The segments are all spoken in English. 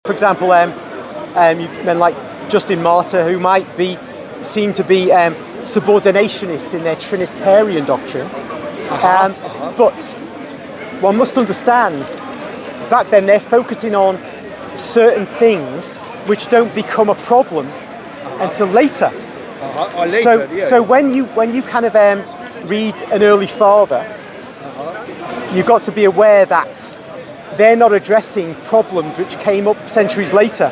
for example, men like Justin Martyr, who might seem to be subordinationist in their Trinitarian doctrine. But one must understand, back then they're focusing on certain things which don't become a problem until later. So when you kind of read an early father, you've got to be aware that they're not addressing problems which came up centuries later.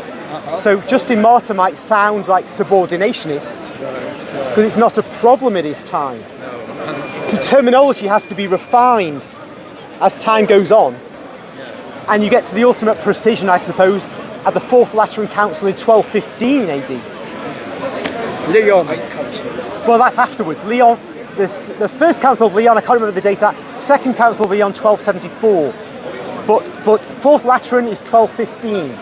So Justin Martyr might sound like subordinationist because it's not a problem at his time. So terminology has to be refined as time goes on. And you get to the ultimate precision, I suppose, at the Fourth Lateran Council in 1215 AD. Leon comes in. Well, that's afterwards. Leon, the first Council of Leon, I can't remember the date of that. Second Council of Leon, 1274. But Fourth Lateran is 1215.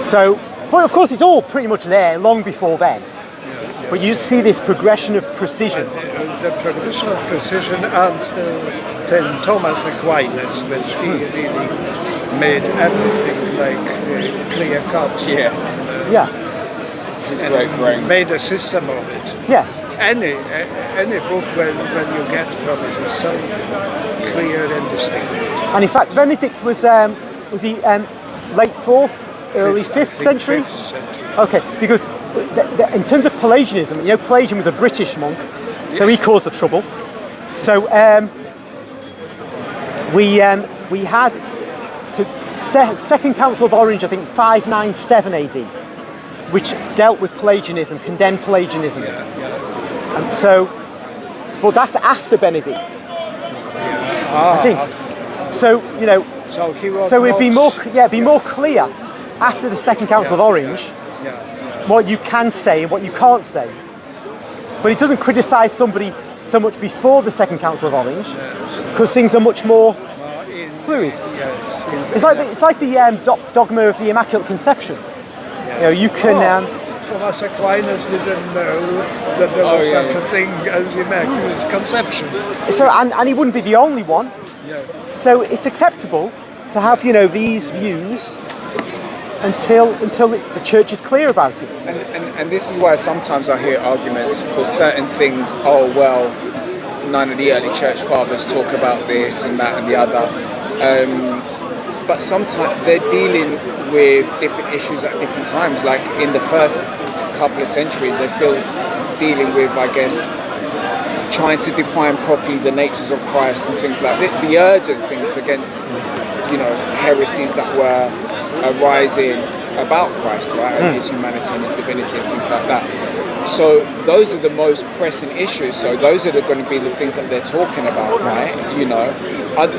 So, but of course it's all pretty much there long before then. But you see this progression of precision. The progression of precision and then Thomas Aquinas, which he really made everything like clear cut. Yeah. His great brain. Made a system of it. Yes. Any book when you get from it is so clear and distinct. And in fact, Benedict was he late 4th, early 5th century? 5th century. Okay, because in terms of Pelagianism, Pelagian was a British monk, so he caused the trouble. So we had Second Council of Orange, I think 597 AD, which dealt with Pelagianism, condemned Pelagianism. And so, but that's after Benedict. I think. So so it'd be more clear after the Second Council of Orange what you can say and what you can't say. But it doesn't criticise somebody so much before the Second Council of Orange because things are much more fluid. It's like the dogma of the Immaculate Conception. You can. Thomas Aquinas didn't know that there was such a thing as Immaculate Conception. So and he wouldn't be the only one. So it's acceptable to have these views until the church is clear about it. And this is why sometimes I hear arguments for certain things. Oh well, none of the early church fathers talk about this and that and the other. But sometimes they're dealing with different issues at different times. Like in the first couple of centuries, they're still dealing with, I guess, trying to define properly the natures of Christ and things like that. The urgent things against, heresies that were arising about Christ, right? And his humanity and his divinity and things like that. So those are the most pressing issues. So those are going to be the things that they're talking about, right?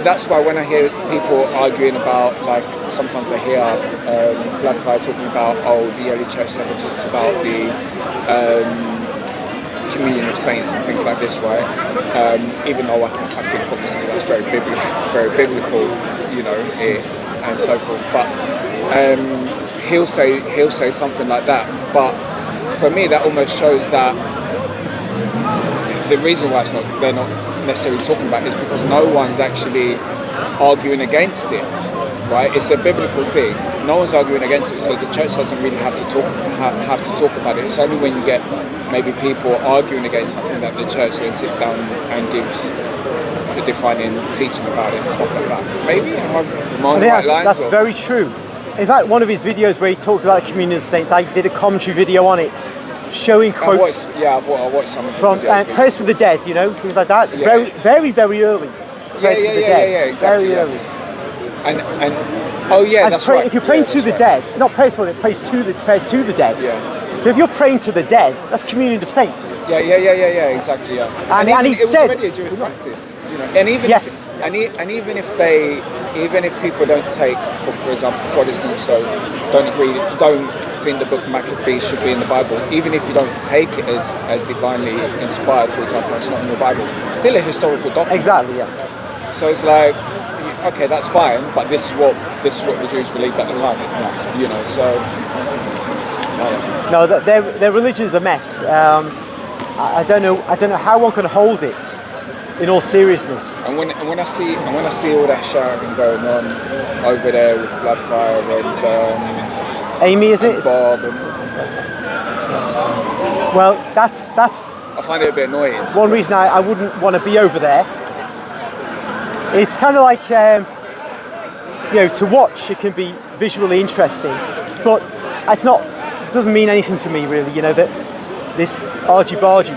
That's why when I hear people arguing about, like, sometimes I hear Bloodfire talking about, the early church never talked about the communion of saints and things like this, right? Even though I think obviously that's very biblical, and so forth. But he'll say something like that. But for me, that almost shows that the reason why they're not necessarily talking about it is because no one's actually arguing against it, right? It's a biblical thing. No one's arguing against it, so the church doesn't really have to talk about it. It's only when you get maybe people arguing against something that the church then sits down and gives the defining teaching about it and stuff like that. Maybe am I on the right lines? That's very true. In fact, one of his videos where he talked about the communion of the saints, I did a commentary video on it, showing quotes. I watched some from Prayers for the Dead, things like that. Yeah. Very, very early. Prayers for the Dead. Yeah, exactly. Very early. And that's right. If you're praying to the dead, not prayers for the prayers to the dead. Yeah. So if you're praying to the dead, that's communion of saints. Yeah, exactly. Yeah. And he it said, was already a Jewish practice, and even yes, even if people don't take, for example, Protestants don't think the book of Maccabees should be in the Bible, even if you don't take it as divinely inspired, for example, it's not in the Bible, still a historical document. Exactly, yes. So it's like, okay, that's fine, but this is what the Jews believed at the time, so. No, their religion is a mess. I don't know how one can hold it in all seriousness. And when I see all that shouting going on over there with Bloodfire and Amy, is it? Bob, and Well, that's I find it a bit annoying. one reason I wouldn't want to be over there. It's kind of like, to watch, it can be visually interesting, but it doesn't mean anything to me really, that this argy-bargy.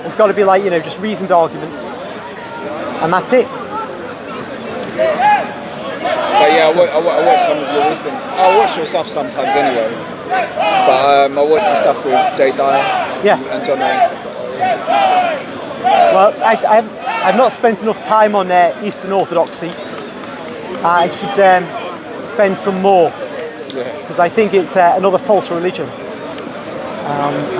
It's got to be like, just reasoned arguments, and that's it. But yeah, I watch some of your recent. I watch your stuff sometimes anyway. But I watch the stuff with Jay Dyer and John and stuff like that. Well, I've not spent enough time on Eastern Orthodoxy. I should spend some more, because I think it's another false religion.